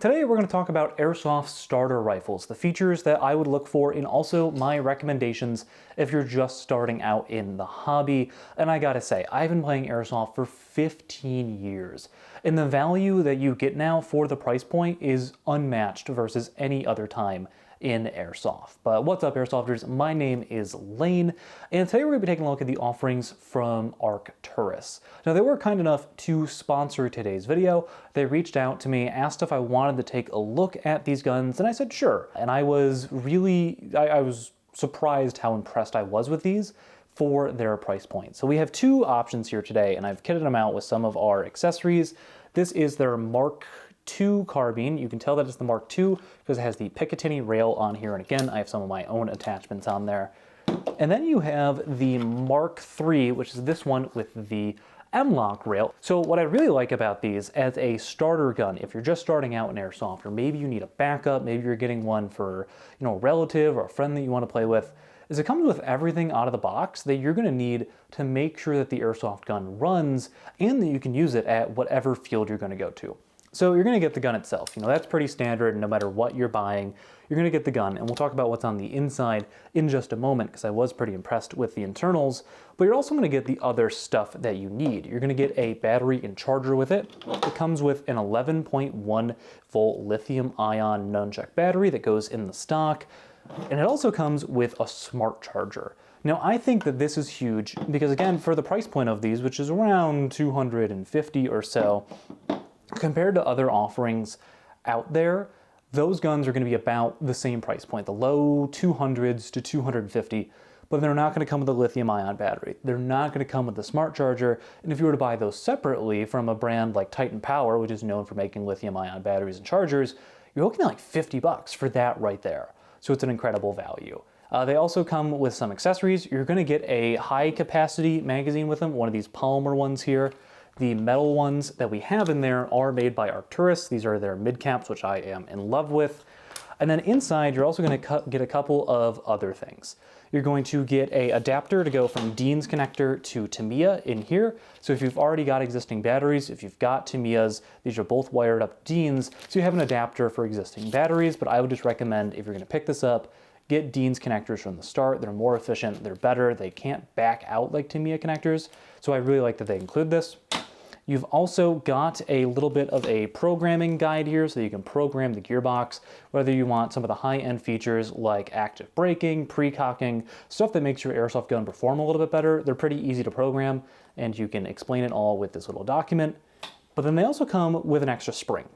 Today we're going to talk about Airsoft starter rifles, the features that I would look for, and also my recommendations if you're just starting out in the hobby. And I gotta say, I've been playing Airsoft for 15 years, and the value that you get now for the price point is unmatched versus any other time in Airsoft. But what's up, Airsofters? My name is Lane, and today we're going to be taking a look at the offerings from Arcturus. Now, they were kind enough to sponsor today's video. They reached out to me, asked if I wanted to take a look at these guns, and I said sure. And I was surprised how impressed I was with these for their price point. So we have two options here today, and I've kitted them out with some of our accessories. This is their Mark II carbine. You can tell that it's the Mark II because it has the Picatinny rail on here, and again, I have some of my own attachments on there. And then you have the Mark III, which is this one with the M-LOK rail. So what I really like about these as a starter gun, if you're just starting out in Airsoft, or maybe you need a backup, maybe you're getting one for, a relative or a friend that you want to play with, is it comes with everything out of the box that you're going to need to make sure that the Airsoft gun runs and that you can use it at whatever field you're going to go to. So you're going to get the gun itself. That's pretty standard. No matter what you're buying, you're going to get the gun. And we'll talk about what's on the inside in just a moment because I was pretty impressed with the internals. But you're also going to get the other stuff that you need. You're going to get a battery and charger with it. It comes with an 11.1 volt lithium ion nunchuck battery that goes in the stock. And it also comes with a smart charger. Now, I think that this is huge because, again, for the price point of these, which is around $250 or so, compared to other offerings out there, those guns are going to be about the same price point, the low 200s to 250, but they're not going to come with a lithium ion battery. They're not going to come with the smart charger. And if you were to buy those separately from a brand like Titan Power, which is known for making lithium ion batteries and chargers, you're looking at like $50 for that right there. So it's an incredible value. They also come with some accessories. You're going to get a high capacity magazine with them, one of these polymer ones here. The metal ones that we have in there are made by Arcturus. These are their mid caps, which I am in love with. And then inside, you're also going to get a couple of other things. You're going to get an adapter to go from Dean's connector to Tamiya in here. So if you've already got existing batteries, if you've got Tamiyas, these are both wired up Dean's. So you have an adapter for existing batteries, but I would just recommend if you're going to pick this up, get Dean's connectors from the start. They're more efficient, they're better, they can't back out like Tamiya connectors. So I really like that they include this. You've also got a little bit of a programming guide here so you can program the gearbox, whether you want some of the high-end features like active braking, pre-cocking, stuff that makes your Airsoft gun perform a little bit better. They're pretty easy to program, and you can explain it all with this little document. But then they also come with an extra spring.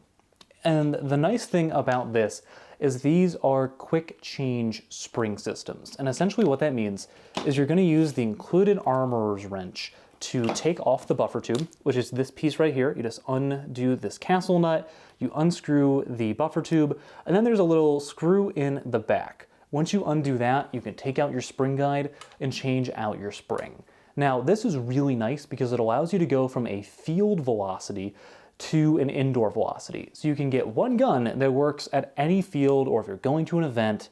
And the nice thing about this is these are quick change spring systems. And essentially what that means is you're going to use the included armorer's wrench to take off the buffer tube, which is this piece right here. You just undo this castle nut, you unscrew the buffer tube, and then there's a little screw in the back. Once you undo that, you can take out your spring guide and change out your spring. Now, this is really nice because it allows you to go from a field velocity to an indoor velocity. So you can get one gun that works at any field, or if you're going to an event,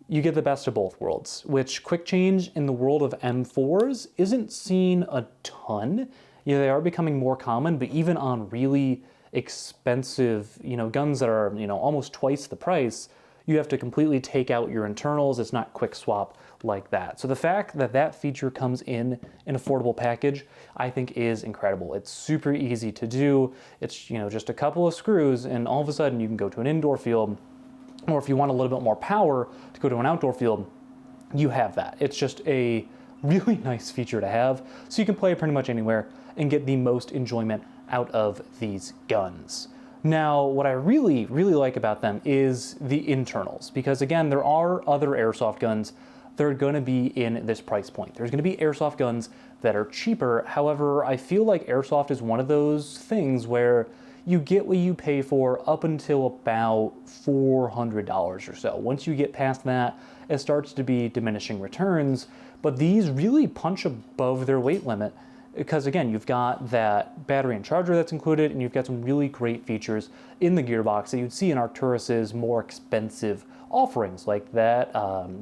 you get the best of both worlds, which quick change in the world of M4s isn't seen a ton. They are becoming more common, but even on really expensive, guns that are, almost twice the price, you have to completely take out your internals. It's not quick swap like that. So the fact that that feature comes in an affordable package, I think is incredible. It's super easy to do. It's, just a couple of screws, and all of a sudden you can go to an indoor field. Or if you want a little bit more power to go to an outdoor field, you have that. It's just a really nice feature to have. So you can play pretty much anywhere and get the most enjoyment out of these guns. Now, what I really, really like about them is the internals, because again, there are other Airsoft guns that are going to be in this price point. There's going to be Airsoft guns that are cheaper. However, I feel like Airsoft is one of those things where you get what you pay for up until about $400 or so. Once you get past that, it starts to be diminishing returns, but these really punch above their weight limit because, again, you've got that battery and charger that's included, and you've got some really great features in the gearbox that you'd see in Arcturus's more expensive offerings, like that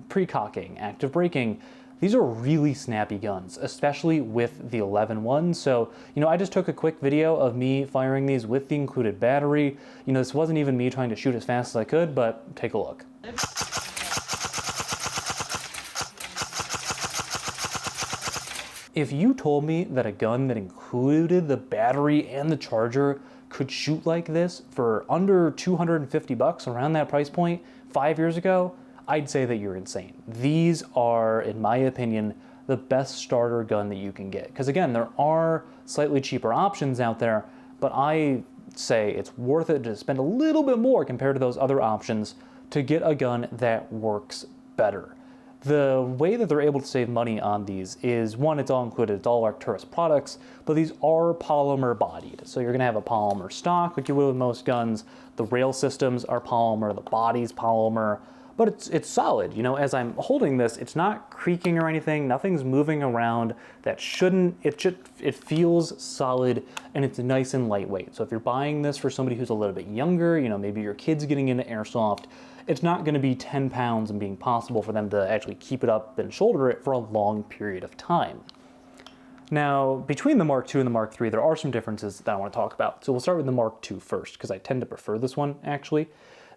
pre-cocking, active braking, these are really snappy guns, especially with the 11-1. So, I just took a quick video of me firing these with the included battery. This wasn't even me trying to shoot as fast as I could, but take a look. If you told me that a gun that included the battery and the charger could shoot like this for under 250 bucks, around that price point, 5 years ago, I'd say that you're insane. These are, in my opinion, the best starter gun that you can get. Because again, there are slightly cheaper options out there, but I say it's worth it to spend a little bit more compared to those other options to get a gun that works better. The way that they're able to save money on these is, one, it's all included, it's all Arcturus products, but these are polymer bodied. So you're gonna have a polymer stock like you would with most guns. The rail systems are polymer, the body's polymer, but it's solid. As I'm holding this, it's not creaking or anything, nothing's moving around that shouldn't. It feels solid and it's nice and lightweight. So if you're buying this for somebody who's a little bit younger, maybe your kid's getting into airsoft, it's not going to be 10 pounds and being possible for them to actually keep it up and shoulder it for a long period of time. Now, between the Mark II and the Mark III, there are some differences that I want to talk about. So we'll start with the Mark II first, because I tend to prefer this one, actually.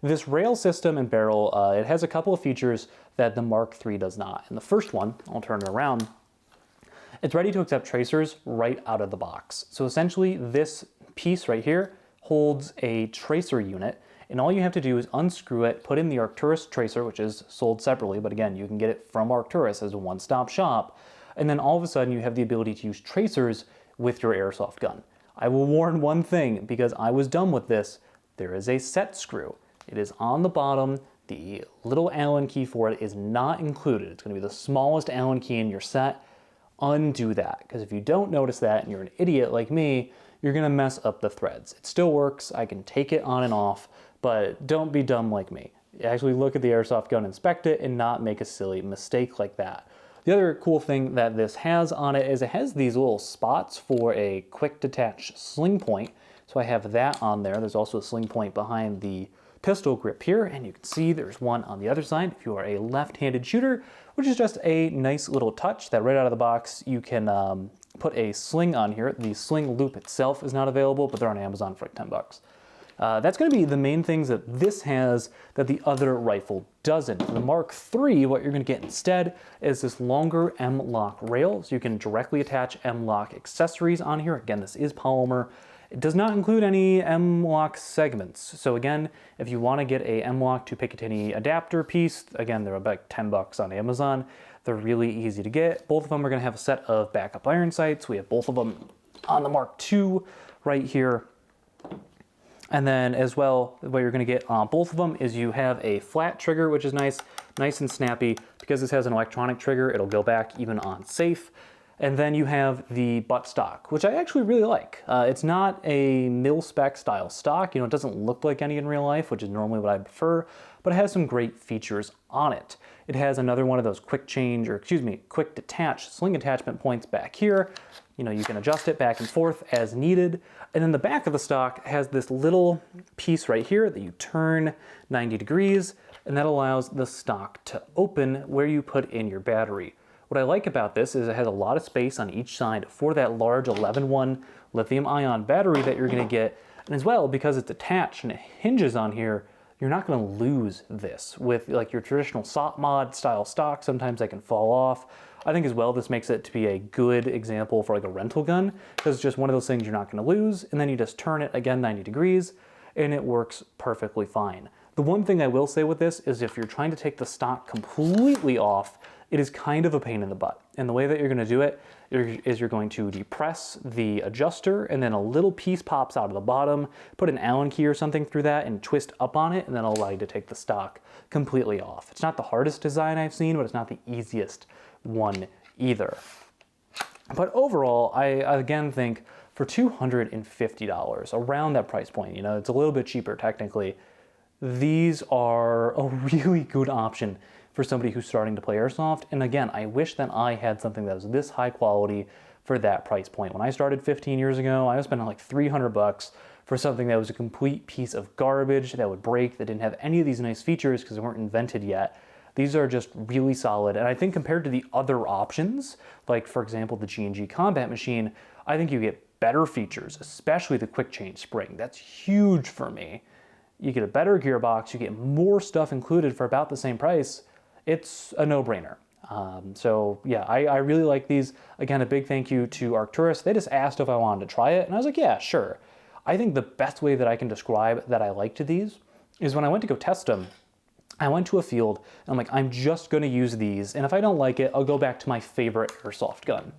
This rail system and barrel, it has a couple of features that the Mark III does not. And the first one, I'll turn it around, it's ready to accept tracers right out of the box. So essentially, this piece right here holds a tracer unit, and all you have to do is unscrew it, put in the Arcturus tracer, which is sold separately, but again, you can get it from Arcturus as a one-stop shop, and then all of a sudden you have the ability to use tracers with your airsoft gun. I will warn one thing, because I was dumb with this, there is a set screw. It is on the bottom. The little Allen key for it is not included. It's going to be the smallest Allen key in your set. Undo that, because if you don't notice that and you're an idiot like me, you're going to mess up the threads. It still works. I can take it on and off, but don't be dumb like me. Actually look at the airsoft gun, inspect it, and not make a silly mistake like that. The other cool thing that this has on it is it has these little spots for a quick detach sling point. So I have that on there. There's also a sling point behind the pistol grip here, and you can see there's one on the other side if you are a left-handed shooter, which is just a nice little touch that right out of the box you can put a sling on here. The sling loop itself is not available, but they're on Amazon for like 10 bucks. That's going to be the main things that this has that the other rifle doesn't. For the Mark III, what you're going to get instead is this longer M-LOK rail, so you can directly attach M-LOK accessories on here. Again, this is polymer. It does not include any M-LOK segments. So again, if you want to get a M-LOK to Picatinny adapter piece, again, they're about 10 bucks on Amazon. They're really easy to get. Both of them are going to have a set of backup iron sights. We have both of them on the Mark II right here. And then as well, what you're going to get on both of them is you have a flat trigger, which is nice and snappy. Because this has an electronic trigger, it'll go back even on safe. And then you have the butt stock, which I actually really like. It's not a mil-spec style stock. It doesn't look like any in real life, which is normally what I prefer, but it has some great features on it. It has another one of those quick detach sling attachment points back here. You can adjust it back and forth as needed. And then the back of the stock has this little piece right here that you turn 90 degrees, and that allows the stock to open where you put in your battery. What I like about this is it has a lot of space on each side for that large 11-1 lithium-ion battery that you're going to get. And as well, because it's attached and it hinges on here, you're not going to lose this. With like your traditional SOP mod style stock, sometimes they can fall off. I think as well this makes it to be a good example for like a rental gun, because it's just one of those things you're not going to lose, and then you just turn it again 90 degrees and it works perfectly fine. The one thing I will say with this is if you're trying to take the stock completely off, it is kind of a pain in the butt. And the way that you're going to do it is you're going to depress the adjuster, and then a little piece pops out of the bottom, put an Allen key or something through that and twist up on it, and then it'll allow you to take the stock completely off. It's not the hardest design I've seen, but it's not the easiest one either. But overall, I again think for $250, around that price point, it's a little bit cheaper technically, these are a really good option for somebody who's starting to play airsoft. And again, I wish that I had something that was this high quality for that price point. When I started 15 years ago, I was spending like 300 bucks for something that was a complete piece of garbage that would break, that didn't have any of these nice features because they weren't invented yet. These are just really solid, and I think compared to the other options, like for example the G&G Combat Machine, I think you get better features, especially the quick change spring. That's huge for me. You get a better gearbox, you get more stuff included for about the same price. It's a no-brainer. So yeah, I really like these. Again, a big thank you to Arcturus. They just asked if I wanted to try it, and I was like, yeah, sure. I think the best way that I can describe that I liked these is when I went to go test them, I went to a field, and I'm like, I'm just gonna use these, and if I don't like it, I'll go back to my favorite airsoft gun.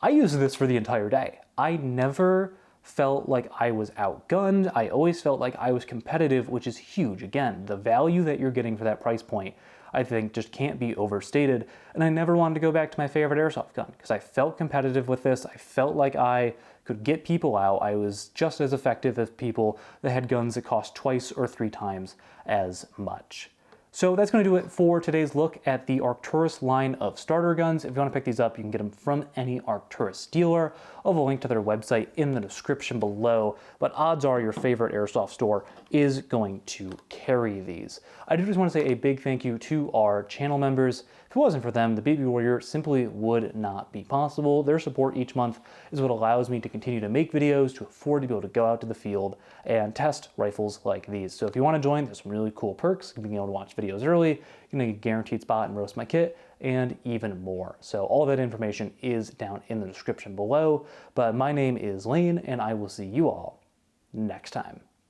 I used this for the entire day. I never felt like I was outgunned. I always felt like I was competitive, which is huge. Again, the value that you're getting for that price point, I think just can't be overstated. And I never wanted to go back to my favorite airsoft gun because I felt competitive with this. I felt like I could get people out. I was just as effective as people that had guns that cost twice or 3 times as much. So that's going to do it for today's look at the Arcturus line of starter guns. If you want to pick these up, you can get them from any Arcturus dealer. I'll have a link to their website in the description below, but odds are your favorite airsoft store is going to carry these. I do just want to say a big thank you to our channel members. If it wasn't for them, the BB Warrior simply would not be possible. Their support each month is what allows me to continue to make videos, to afford to be able to go out to the field and test rifles like these. So if you want to join, there's some really cool perks. Being able to watch videos early, you're going to get a guaranteed spot and roast my kit, and even more. So all that information is down in the description below. But my name is Lane, and I will see you all next time.